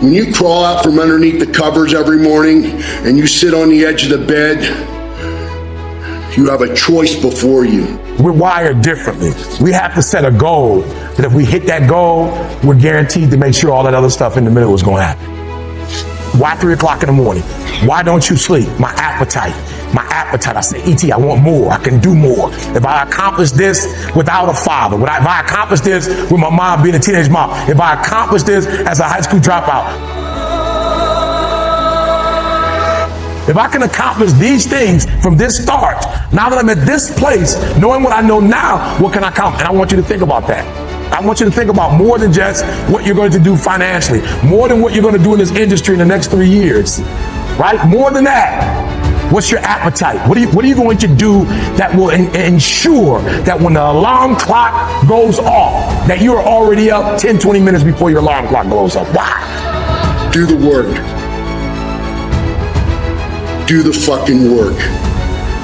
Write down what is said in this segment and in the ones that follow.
When you crawl out from underneath the covers every morning and you sit on the edge of the bed, you have a choice before you. We're wired differently. We have to set a goal that if we hit that goal, we're guaranteed to make sure all that other stuff in the middle is going to happen. Why 3 o'clock in the morning? Why don't you sleep? My appetite. I say, E.T., I want more. I can do more. If I accomplish this without a father, if I accomplish this with my mom being a teenage mom, if I accomplish this as a high school dropout, if I can accomplish these things from this start, now that I'm at this place, knowing what I know now, what can I accomplish? And I want you to think about that. I want you to think about more than just what you're going to do financially, more than what you're going to do in this industry in the next 3 years, right? More than that. What's your appetite? What are you going to do that will ensure that when the alarm clock goes off, that you're already up 10, 20 minutes before your alarm clock goes off? Why? Do the work. Do the fucking work.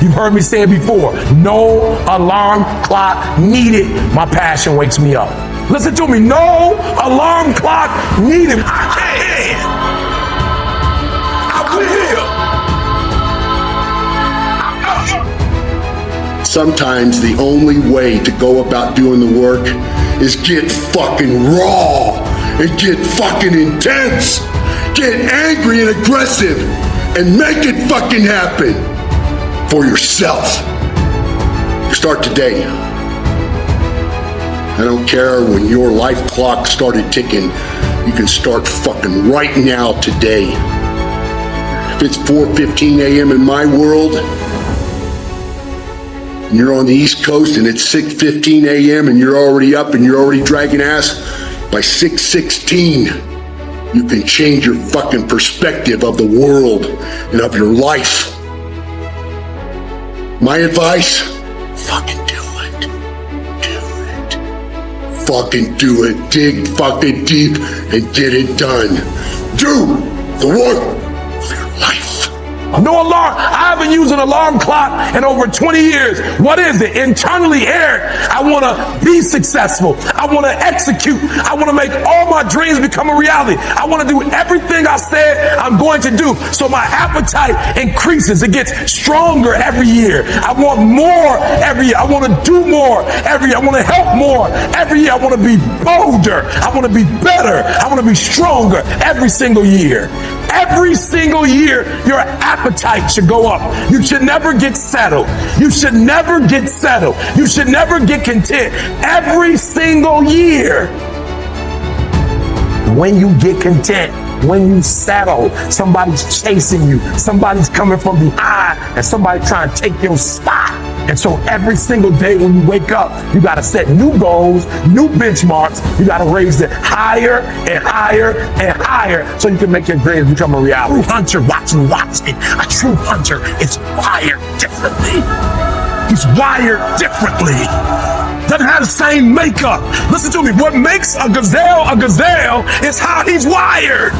You've heard me say it before. No alarm clock needed. My passion wakes me up. Listen to me. No alarm clock needed. I can. I will. Sometimes the only way to go about doing the work is get fucking raw and get fucking intense. Get angry and aggressive and make it fucking happen for yourself. Start today. I don't care when your life clock started ticking. You can start fucking right now today. If it's 4:15 a.m. in my world, and you're on the East Coast and it's 6:15 a.m. and you're already up and you're already dragging ass, by 6:16, you can change your fucking perspective of the world and of your life. My advice, fucking do it. Do it. Fucking do it. Dig fucking deep and get it done. Do the work of your life. No alarm. I haven't used an alarm clock in over 20 years. What is it? Internally, Eric, I want to be successful. I want to execute. I want to make all my dreams become a reality. I want to do everything I said I'm going to do. So my appetite increases. It gets stronger every year. I want more every year. I want to do more every year. I want to help more every year. I want to be bolder. I want to be better. I want to be stronger every single year. Every single year, your appetite should go up. You should never get settled. You should never get settled. You should never get content. Every single year. When you get content, when you settle, somebody's chasing you, somebody's coming from behind, and somebody's trying to take your spot. And so every single day when you wake up, you got to set new goals, new benchmarks. You got to raise it higher and higher and higher so you can make your dreams become a reality. A true hunter, watch it. A true hunter is wired differently. He's wired differently. Doesn't have the same makeup. Listen to me. What makes a gazelle is how he's wired.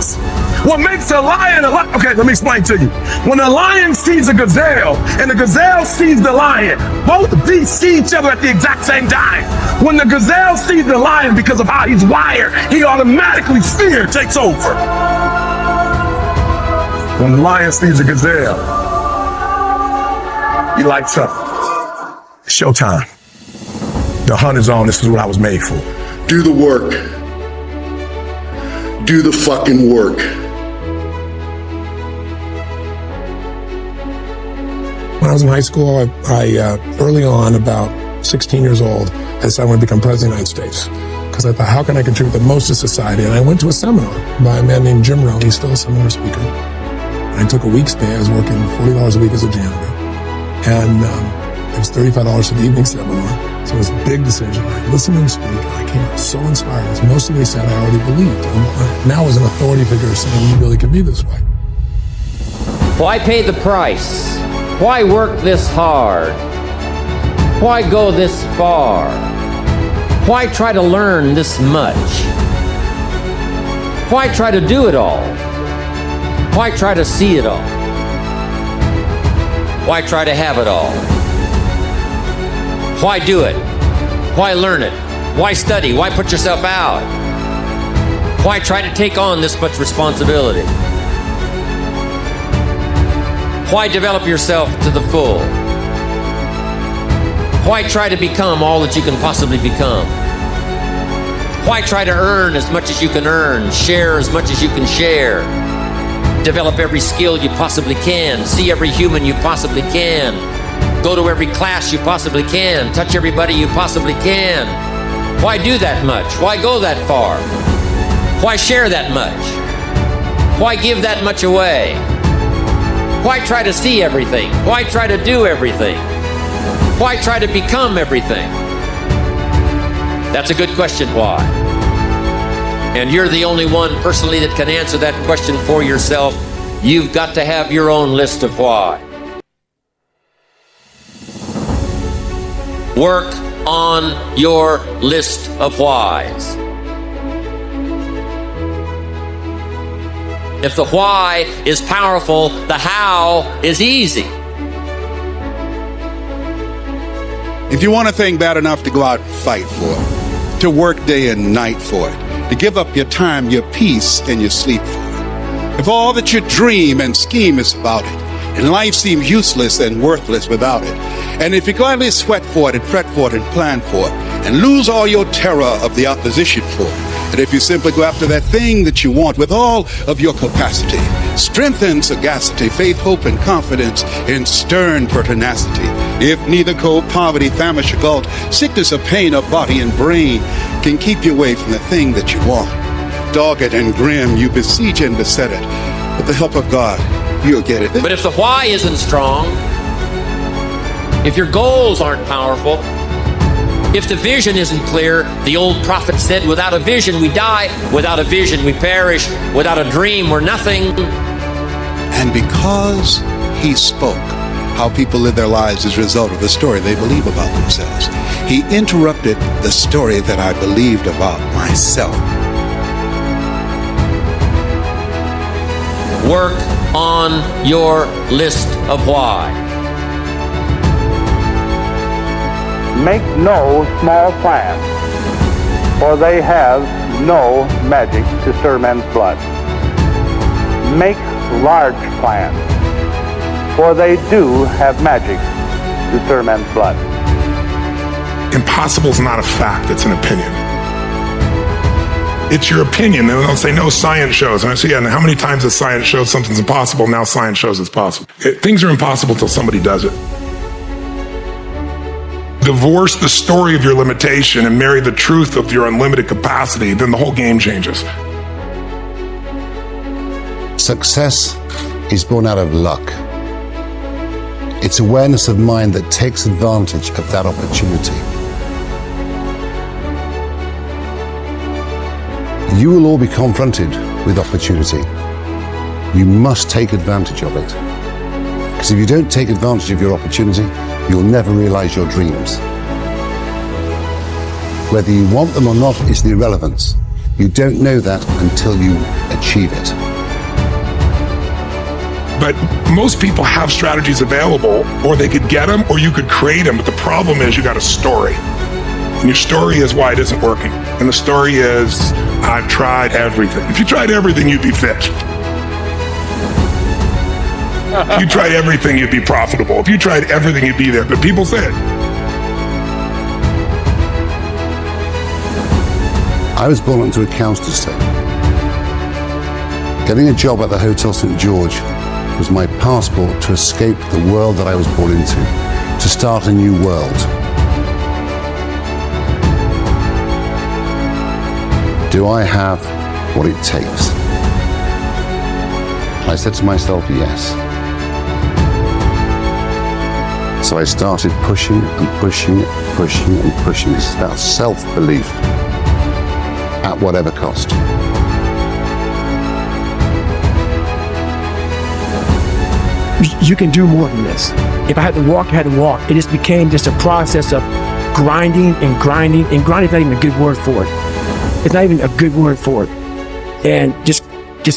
What makes a lion a lion? Okay, let me explain to you. When a lion sees a gazelle and the gazelle sees the lion, both of these see each other at the exact same time. When the gazelle sees the lion, because of how he's wired, he automatically, fear takes over. When the lion sees a gazelle, he lights up. Showtime. The hunt is on. This is what I was made for. Do the work. Do the fucking work. When I was in high school, I early on, about 16 years old, I decided I want to become president of the United States. Because I thought, how can I contribute the most to society? And I went to a seminar by a man named Jim Rowe. He's still a seminar speaker. And I took a week's pay. I was working $40 a week as a janitor. And it was $35 for the evening seminar. So it was a big decision. I listened to him speak, and I came out so inspired. Because most of what he said I already believed. And now as an authority figure saying, you really can be this way. Why pay the price? Why work this hard? Why go this far? Why try to learn this much? Why try to do it all? Why try to see it all? Why try to have it all? Why do it? Why learn it? Why study? Why put yourself out? Why try to take on this much responsibility? Why develop yourself to the full? Why try to become all that you can possibly become? Why try to earn as much as you can earn, share as much as you can share, develop every skill you possibly can, see every human you possibly can, go to every class you possibly can, touch everybody you possibly can? Why do that much? Why go that far? Why share that much? Why give that much away? Why try to see everything? Why try to do everything? Why try to become everything? That's a good question, why? And you're the only one personally that can answer that question for yourself. You've got to have your own list of why. Work on your list of whys. If the why is powerful, the how is easy. If you want a thing bad enough to go out and fight for it, to work day and night for it, to give up your time, your peace, and your sleep for it, if all that you dream and scheme is about it, and life seems useless and worthless without it, and if you gladly sweat for it and fret for it and plan for it, and lose all your terror of the opposition for it, and if you simply go after that thing that you want with all of your capacity, strength and sagacity, faith, hope, and confidence in stern pertinacity, if neither cold, poverty, famish, or gulf, sickness or pain of body and brain can keep you away from the thing that you want, dogged and grim, you besiege and beset it. With the help of God, you'll get it. But if the why isn't strong, if your goals aren't powerful, if the vision isn't clear, the old prophet said, without a vision we die, without a vision we perish, without a dream we're nothing. And because he spoke how people live their lives as a result of the story they believe about themselves, he interrupted the story that I believed about myself. Work on your list of why. Make no small plans, for they have no magic to stir men's blood. Make large plans, for they do have magic to stir men's blood. Impossible is not a fact, it's an opinion. It's your opinion. And they'll say, no, science shows. And I say, yeah, and how many times has science showed something's impossible? Now science shows it's possible. Things are impossible until somebody does it. Divorce the story of your limitation and marry the truth of your unlimited capacity, then the whole game changes. Success is born out of luck. It's awareness of mind that takes advantage of that opportunity. You will all be confronted with opportunity. You must take advantage of it. Because if you don't take advantage of your opportunity, you'll never realize your dreams. Whether you want them or not is the irrelevance. You don't know that until you achieve it. But most people have strategies available, or they could get them, or you could create them. But the problem is you got a story. And your story is why it isn't working. And the story is, I've tried everything. If you tried everything, you'd be fit. If you tried everything, you'd be profitable. If you tried everything, you'd be there. But people say it. I was born into a council estate. Getting a job at the Hotel St. George was my passport to escape the world that I was born into, to start a new world. Do I have what it takes? I said to myself, yes. So I started pushing and pushing and pushing and pushing. It's about self-belief at whatever cost. You can do more than this. If I had to walk, I had to walk. It just became just a process of grinding and grinding, and grinding is not even a good word for it. It's not even a good word for it. And just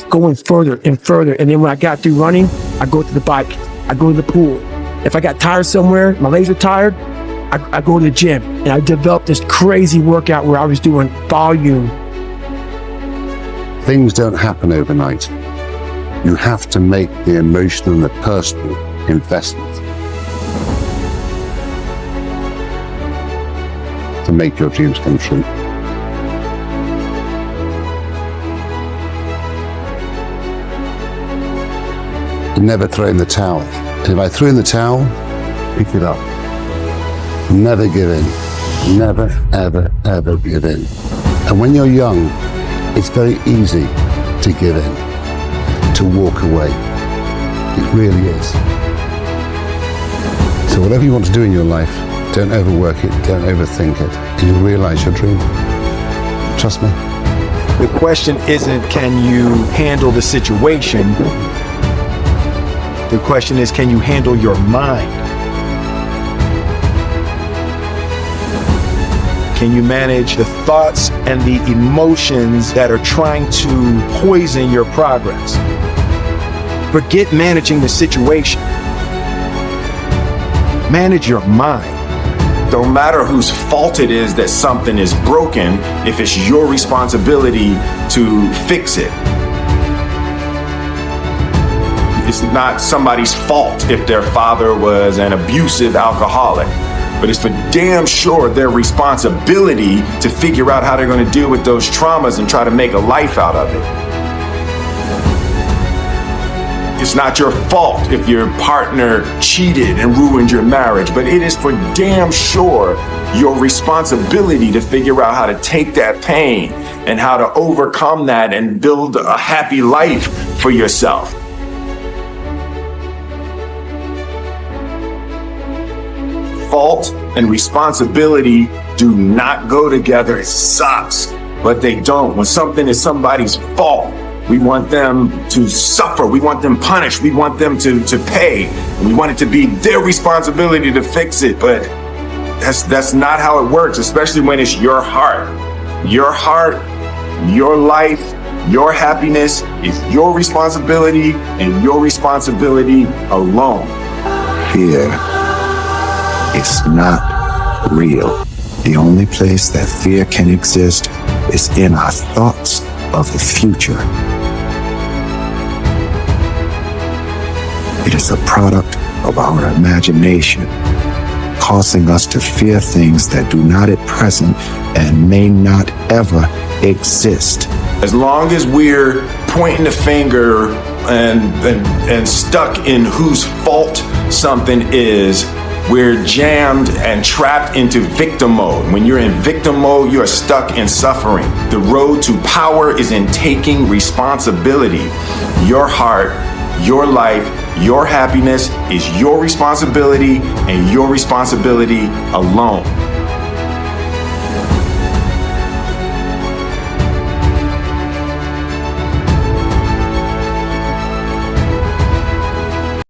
going further and further. And then when I got through running, I go to the bike, I go to the pool. If I got tired somewhere, my legs are tired, I go to the gym. And I developed this crazy workout where I was doing volume Things don't happen overnight. You have to make the emotional and the personal investment to make your dreams come true. Never throw in the towel. And if I threw in the towel, pick it up. Never give in. Never, ever, ever give in. And when you're young, it's very easy to give in, to walk away. It really is. So whatever you want to do in your life, don't overwork it, don't overthink it, and you'll realize your dream. Trust me. The question isn't, can you handle the situation? The question is, can you handle your mind? Can you manage the thoughts and the emotions that are trying to poison your progress? Forget managing the situation. Manage your mind. Don't matter whose fault it is that something is broken, if it's your responsibility to fix it. It's not somebody's fault if their father was an abusive alcoholic, but it's for damn sure their responsibility to figure out how they're going to deal with those traumas and try to make a life out of it. It's not your fault if your partner cheated and ruined your marriage, but it is for damn sure your responsibility to figure out how to take that pain and how to overcome that and build a happy life for yourself. Fault and responsibility do not go together. It sucks, but they don't. When something is somebody's fault, we want them to suffer. We want them punished. We want them to pay. We want it to be their responsibility to fix it, but that's not how it works, especially when it's your heart. Your heart, your life, your happiness is your responsibility and your responsibility alone. Fear. It's not real. The only place that fear can exist is in our thoughts of the future. It is a product of our imagination, causing us to fear things that do not at present and may not ever exist. As long as we're pointing the finger and stuck in whose fault something is, we're jammed and trapped into victim mode. When you're in victim mode, you're stuck in suffering. The road to power is in taking responsibility. Your heart, your life, your happiness is your responsibility and your responsibility alone.